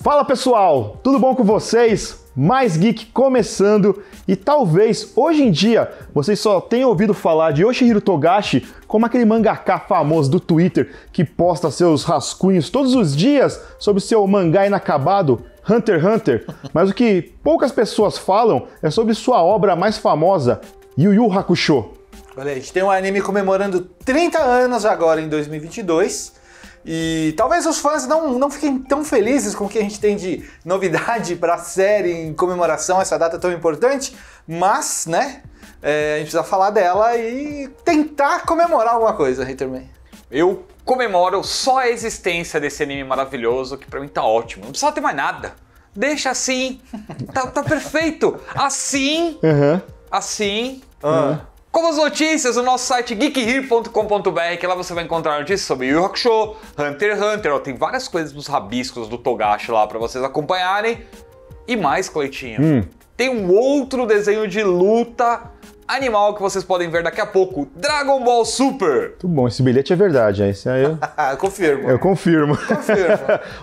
Fala pessoal, tudo bom com vocês? Mais Geek começando e talvez hoje em dia vocês só tenham ouvido falar de Yoshihiro Togashi como aquele mangaka famoso do Twitter que posta seus rascunhos todos os dias sobre seu mangá inacabado, Hunter x Hunter, mas o que poucas pessoas falam é sobre sua obra mais famosa, Yu Yu Hakusho. Olha, a gente tem um anime comemorando 30 anos agora em 2022. E talvez os fãs não fiquem tão felizes com o que a gente tem de novidade para a série em comemoração a essa data tão importante, mas, né, a gente precisa falar dela e tentar comemorar alguma coisa, Haterman. Eu comemoro só a existência desse anime maravilhoso, que pra mim tá ótimo. Não precisa ter mais nada. Deixa assim, tá perfeito. Assim, assim... Como as notícias no nosso site geekhere.com.br, que lá você vai encontrar notícias sobre Yu Yu Hakusho, Hunter x Hunter, ó, tem várias coisas nos rabiscos do Togashi lá pra vocês acompanharem. E mais, Cleitinho, tem um outro desenho de luta animal que vocês podem ver daqui a pouco, Dragon Ball Super. Muito bom, esse bilhete é verdade, esse aí eu... Confirmo. Eu confirmo.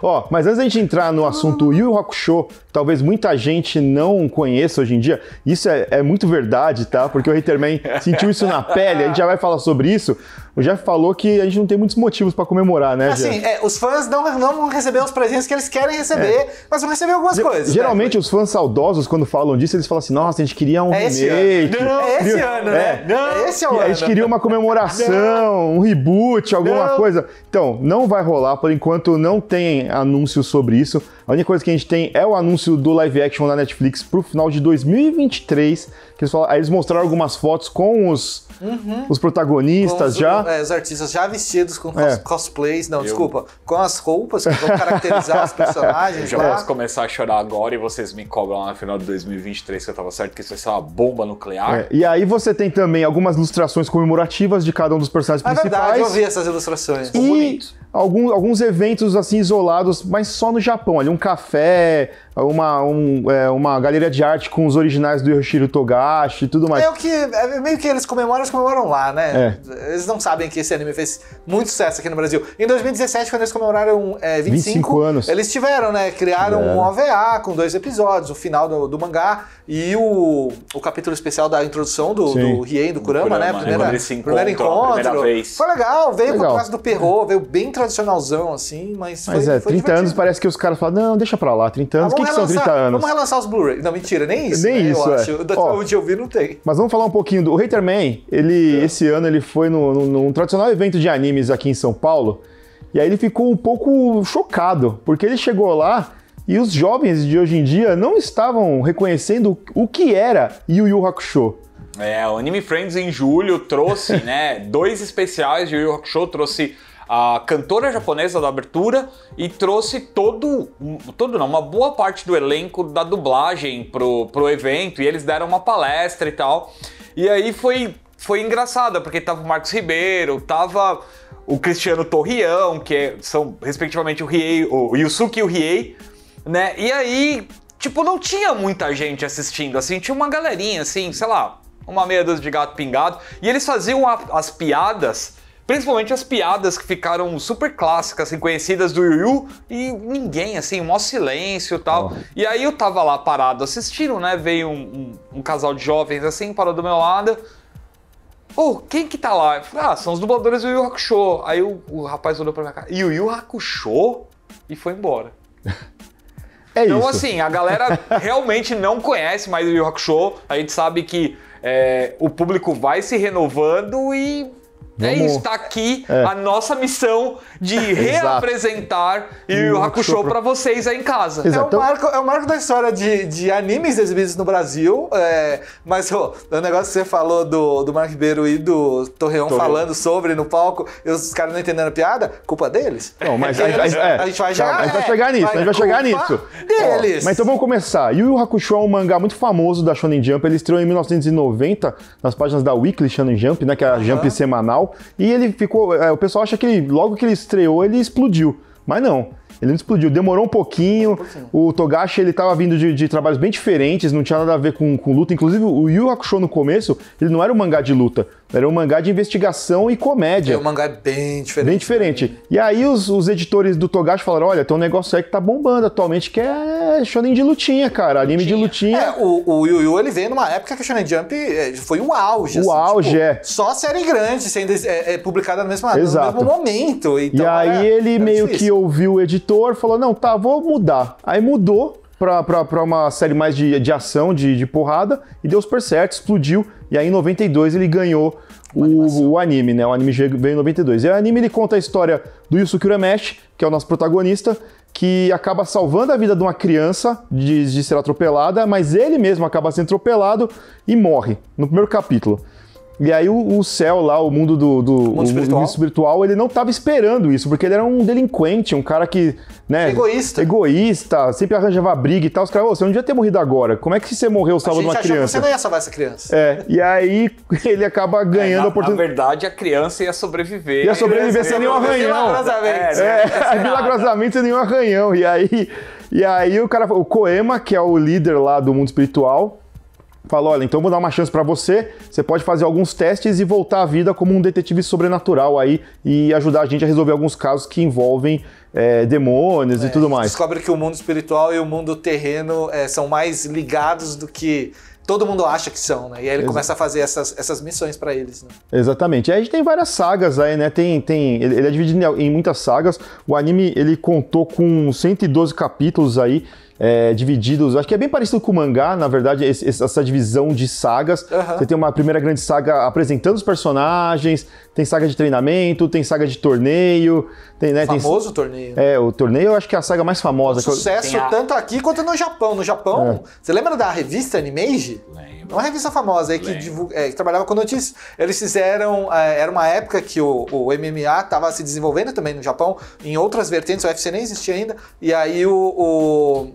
Ó, mas antes da gente entrar no assunto Yu Yu Hakusho, talvez muita gente não conheça hoje em dia, isso é muito verdade, tá? Porque o Haterman sentiu isso na pele, a gente já vai falar sobre isso. O Jeff falou que a gente não tem muitos motivos pra comemorar, né, assim, Jeff? Os fãs não vão receber os presentes que eles querem receber, mas vão receber algumas coisas. Geralmente, né? Os fãs saudosos, quando falam disso, eles falam assim, nossa, a gente queria um remake. Esse ano, né? Esse é o ano. A gente queria uma comemoração, um reboot, alguma coisa. Então, não vai rolar, por enquanto não tem anúncio sobre isso. A única coisa que a gente tem é o anúncio do live action da Netflix pro final de 2023, que eles mostraram algumas fotos com os protagonistas os artistas já vestidos com cosplays, com as roupas que vão caracterizar os personagens. Eu já posso começar a chorar agora e vocês me cobram lá no final de 2023, que eu tava certo que isso vai ser uma bomba nuclear. E aí você tem também algumas ilustrações comemorativas de cada um dos personagens principais. É verdade, eu vi essas ilustrações. E alguns eventos assim isolados, mas só no Japão. Ali um café, uma galeria de arte com os originais do Yoshihiro Togashi e tudo mais. Meio que eles comemoram lá, né? Eles não sabem que esse anime fez muito sucesso aqui no Brasil. Em 2017, quando eles comemoraram 25 anos, eles tiveram, né? Criaram um OVA com 2 episódios, o final do mangá e o capítulo especial da introdução do Riei, do Kurama, né? Primeiro encontro. Primeira vez. Foi legal, veio com a classe do Perro, veio bem tradicionalzão, assim, mas foi 30 divertido. anos parece que os caras falam, não, deixa pra lá, 30 anos, o que são 30 anos? Vamos relançar os Blu-ray. Não, mentira, nem isso. Nem isso, eu acho. Onde eu vi, não tem. Mas vamos falar um pouquinho do Haterman. Esse ano ele foi num tradicional evento de animes aqui em São Paulo, e aí ele ficou um pouco chocado, porque ele chegou lá e os jovens de hoje em dia não estavam reconhecendo o que era Yu Yu Hakusho. O Anime Friends em julho trouxe, né, 2 especiais de Yu Yu Hakusho, trouxe a cantora japonesa da abertura e trouxe uma boa parte do elenco da dublagem pro evento, e eles deram uma palestra e tal. E aí foi engraçado, porque tava o Marcos Ribeiro, tava o Cristiano Torrião, que são respectivamente o Yusuke e o Riei, né? E aí, tipo, não tinha muita gente assistindo, assim, tinha uma galerinha, assim, sei lá, uma meia dúzia de gato pingado, e eles faziam as piadas, principalmente as piadas que ficaram super clássicas, assim, conhecidas do Yu Yu, e ninguém, assim, um maior silêncio e tal. E aí eu tava lá parado assistindo, né? Veio um casal de jovens, assim, parou do meu lado. Quem que tá lá? Eu falei, são os dubladores do Yu Yu Hakusho. Aí o rapaz olhou pra minha cara, Yu Yu Hakusho? E foi embora. Então, isso. Assim, a galera realmente não conhece mais o Yu Yu Hakusho. A gente sabe que o público vai se renovando e... isso, tá aqui a nossa missão de reapresentar Yu Yu Hakusho pra vocês aí em casa. É o marco da história de animes exibidos no Brasil, mas o negócio que você falou do Marco Ribeiro e do Torreão falando sobre no palco, e os caras não entendendo a piada, culpa deles? Não, mas a gente vai chegar nisso, deles. Mas então vamos começar. Yu Yu Hakusho é um mangá muito famoso da Shonen Jump, ele estreou em 1990 nas páginas da Weekly Shonen Jump, né, que é a Jump semanal. E ele ficou... o pessoal acha que logo que ele estreou, ele explodiu. Mas não. Ele não explodiu, demorou um pouquinho. O Togashi, ele tava vindo de trabalhos bem diferentes, não tinha nada a ver com luta. Inclusive, o Yu Yu Hakusho no começo, ele não era um mangá de luta, era um mangá de investigação e comédia. É um mangá bem diferente. Bem diferente. E aí os editores do Togashi falaram, olha, tem um negócio aí que tá bombando atualmente, que é shonen de lutinha, cara, anime de lutinha. O Yu Yu, ele veio numa época que a Shonen Jump foi o auge. O auge, Só série grande sendo publicada no mesmo momento. Então, e aí ele meio difícil. Que ouviu o editor, falou, não, tá, vou mudar. Aí mudou pra uma série mais de ação, de porrada, e deu super certo, explodiu. E aí em 92 ele ganhou o anime, né? O anime veio em 92. E o anime ele conta a história do Yusuke Urameshi, que é o nosso protagonista, que acaba salvando a vida de uma criança de ser atropelada, mas ele mesmo acaba sendo atropelado e morre no primeiro capítulo. E aí o céu lá, o mundo mundo espiritual, ele não estava esperando isso, porque ele era um delinquente, um cara que, né... Egoísta, sempre arranjava briga e tal. Os caras, você não devia ter morrido agora. Como é que você morreu salvando uma criança? Que você não ia salvar essa criança. E aí ele acaba ganhando a oportunidade. Na verdade, a criança ia sobreviver. Ia sobreviver sem nenhum arranhão. Milagrosamente sem nenhum arranhão. E aí o Koema, que é o líder lá do mundo espiritual, falou, olha, então vou dar uma chance pra você pode fazer alguns testes e voltar à vida como um detetive sobrenatural aí e ajudar a gente a resolver alguns casos que envolvem demônios e tudo mais. Descobre que o mundo espiritual e o mundo terreno são mais ligados do que todo mundo acha que são, né? E aí ele começa a fazer essas missões pra eles, né? Exatamente. E aí a gente tem várias sagas aí, né? Ele é dividido em muitas sagas. O anime, ele contou com 112 capítulos aí, divididos, acho que é bem parecido com o mangá, na verdade, essa divisão de sagas. Você tem uma primeira grande saga apresentando os personagens, tem saga de treinamento, tem saga de torneio. Famoso torneio. O torneio eu acho que é a saga mais famosa. Sucesso tanto aqui quanto no Japão. No Japão, você lembra da revista Animage? Lembro. Uma revista famosa aí que trabalhava com notícias. Eles fizeram, era uma época que o MMA estava se desenvolvendo também no Japão, em outras vertentes, o UFC nem existia ainda, e aí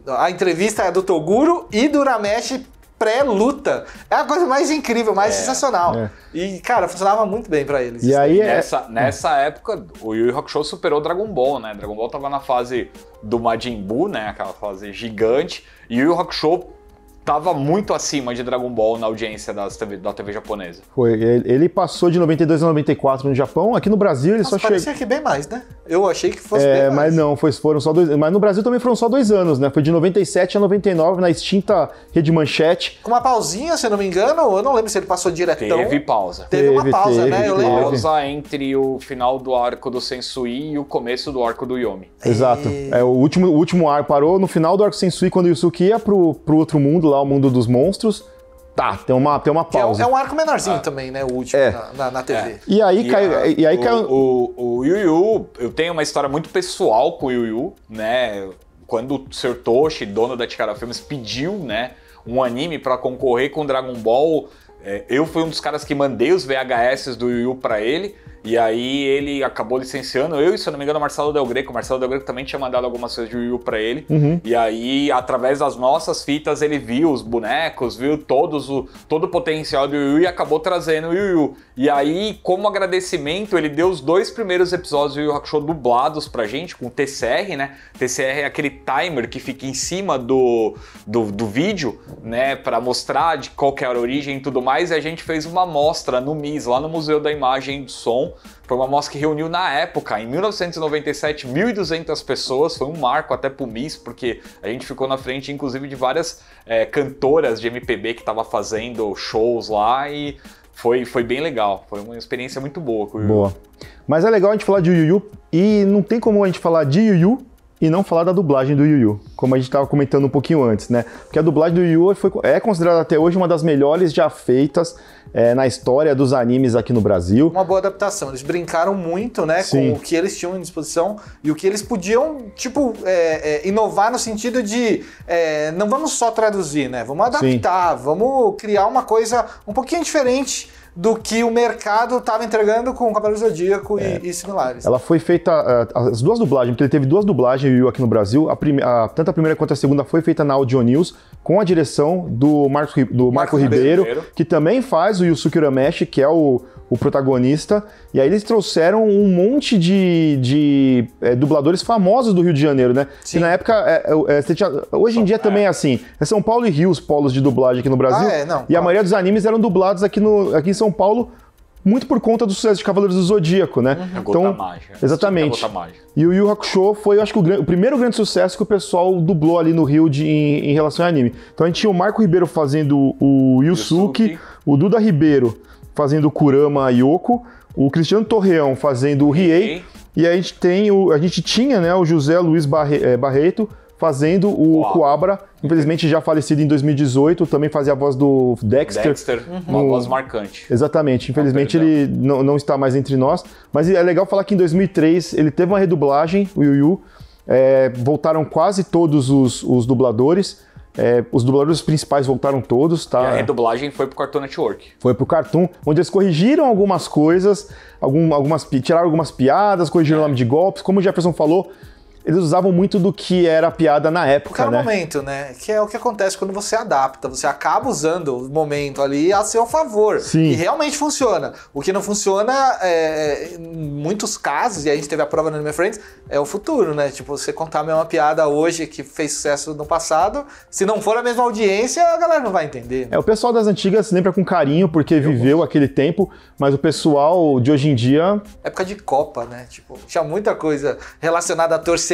a entrevista é do Toguro e do Urameshi pré-luta. É a coisa mais incrível, mais sensacional. E, cara, funcionava muito bem pra eles. E aí nessa época, o Yu Yu Hakusho superou o Dragon Ball, né? Dragon Ball tava na fase do Majin Buu, né? Aquela fase gigante. E o Yu Yu Hakusho tava muito acima de Dragon Ball na audiência da TV japonesa. Foi. Ele passou de 92 a 94 no Japão. Aqui no Brasil ele só chegou... parecia que bem mais, né? Eu achei que fosse bem mais. Mas não, foram só 2 anos. Mas no Brasil também foram só 2 anos, né? Foi de 97 a 99 na extinta Rede Manchete. Com uma pausinha, se eu não me engano, eu não lembro se ele passou diretão. Teve pausa. Teve uma pausa, né? Eu lembro. Pausa entre o final do arco do Sensui e o começo do arco do Yomi. Exato. O último arco parou no final do arco Sensui, quando o Yusuke ia pro outro mundo, lá o mundo dos monstros. Tem uma pausa. É um arco menorzinho também, né? O último na TV. E aí caiu... O Yu Yu, eu tenho uma história muito pessoal com o Yu Yu, né? Quando o Sr. Toshi, dono da Chikara Filmes, pediu, né, um anime pra concorrer com Dragon Ball, eu fui um dos caras que mandei os VHS do Yu Yu pra ele. E aí ele acabou licenciando, eu e, se eu não me engano, o Marcelo Del Greco. O Marcelo Del Greco também tinha mandado algumas coisas de Yu Yu pra ele. E aí, através das nossas fitas, ele viu os bonecos, viu todo o potencial do Yu Yu e acabou trazendo o Yu Yu. E aí, como agradecimento, ele deu os 2 primeiros episódios do Yu Yu Hakusho dublados pra gente, com TCR, né? TCR é aquele timer que fica em cima do vídeo, né? Pra mostrar de qual que era a origem e tudo mais. E a gente fez uma mostra no MIS, lá no Museu da Imagem e do Som. Foi uma mostra que reuniu na época, em 1997, 1.200 pessoas. Foi um marco até pro MIS, porque a gente ficou na frente, inclusive, de várias cantoras de MPB que estavam fazendo shows lá e foi bem legal. Foi uma experiência muito boa com o Yu Yu. Boa. Mas é legal a gente falar de Yu Yu e não tem como a gente falar de Yu Yu e não falar da dublagem do Yu Yu, como a gente estava comentando um pouquinho antes, né? Porque a dublagem do Yu Yu é considerada até hoje uma das melhores já feitas na história dos animes aqui no Brasil. Uma boa adaptação. Eles brincaram muito, né, com o que eles tinham em disposição e o que eles podiam, tipo, inovar no sentido de não vamos só traduzir, né? Vamos adaptar, vamos criar uma coisa um pouquinho diferente do que o mercado estava entregando com o Cavaleiro Zodíaco e similares. Ela foi feita, as 2 dublagens, porque ele teve 2 dublagens Yu Yu aqui no Brasil, tanto a primeira quanto a segunda foi feita na Audio News, com a direção do Marco Ribeiro, que também faz o Yusuke Urameshi, que é o o protagonista, e aí eles trouxeram um monte de dubladores famosos do Rio de Janeiro, né? Sim. E na época, hoje em dia também é assim, é São Paulo e Rio os polos de dublagem aqui no Brasil, e a maioria dos animes eram dublados aqui em São Paulo, muito por conta do sucesso de Cavaleiros do Zodíaco, né? Então, exatamente. E o Yu Yu Hakusho foi, eu acho que o primeiro grande sucesso que o pessoal dublou ali no Rio em relação ao anime. Então a gente tinha o Marco Ribeiro fazendo o Yusuke, o Duda Ribeiro fazendo o Kurama Yoko, o Cristiano Torreão fazendo o Riei, e a gente tinha, né, o José Luiz Barreto fazendo o Coabra, infelizmente já falecido em 2018, também fazia a voz do Dexter. Uma voz marcante. Exatamente, infelizmente ele não está mais entre nós, mas é legal falar que em 2003 ele teve uma redublagem, o Yu Yu, voltaram quase todos os dubladores, os dubladores principais voltaram todos, tá? E a redublagem foi pro Cartoon Network. Foi pro Cartoon, onde eles corrigiram algumas coisas, tiraram algumas piadas, corrigiram o nome de golpes, como o Jefferson falou, eles usavam muito do que era piada na época, né? Momento, né? Que é o que acontece quando você adapta. Você acaba usando o momento ali a seu favor. Sim. E realmente funciona. O que não funciona, em muitos casos, e a gente teve a prova no Anime Friends, é o futuro, né? Tipo, você contar a mesma piada hoje que fez sucesso no passado, se não for a mesma audiência, a galera não vai entender. O pessoal das antigas lembra com carinho, porque viveu aquele tempo, mas o pessoal de hoje em dia... Época de Copa, né? Tipo, tinha muita coisa relacionada a torcedores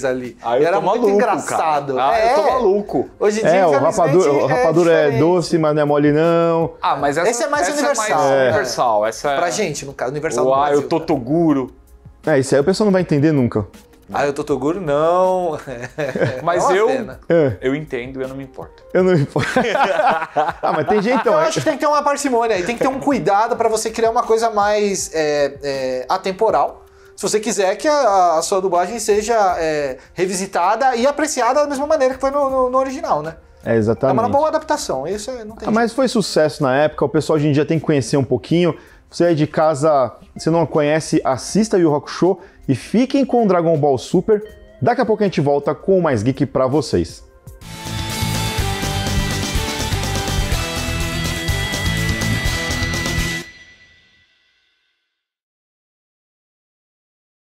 ali. Era muito engraçado. Eu tô maluco. Hoje em dia, o rapadura é doce, mas não é mole não. Mas esse é mais universal. Universal. Essa pra gente, no caso, universal do Brasil. O Totoguro. Isso aí o pessoal não vai entender nunca. O Totoguro não. Mas eu entendo e eu não me importo. Eu não me importo. Mas tem jeito. Eu acho que tem que ter uma parcimônia aí, tem que ter um cuidado pra você criar uma coisa mais atemporal. Se você quiser que a sua dublagem seja revisitada e apreciada da mesma maneira que foi no original, né? Exatamente. É uma boa adaptação, isso não tem jeito. Mas foi sucesso na época, o pessoal hoje em dia tem que conhecer um pouquinho. Você aí de casa, se não conhece, assista Yu Yu Hakusho e fiquem com o Dragon Ball Super. Daqui a pouco a gente volta com mais geek pra vocês.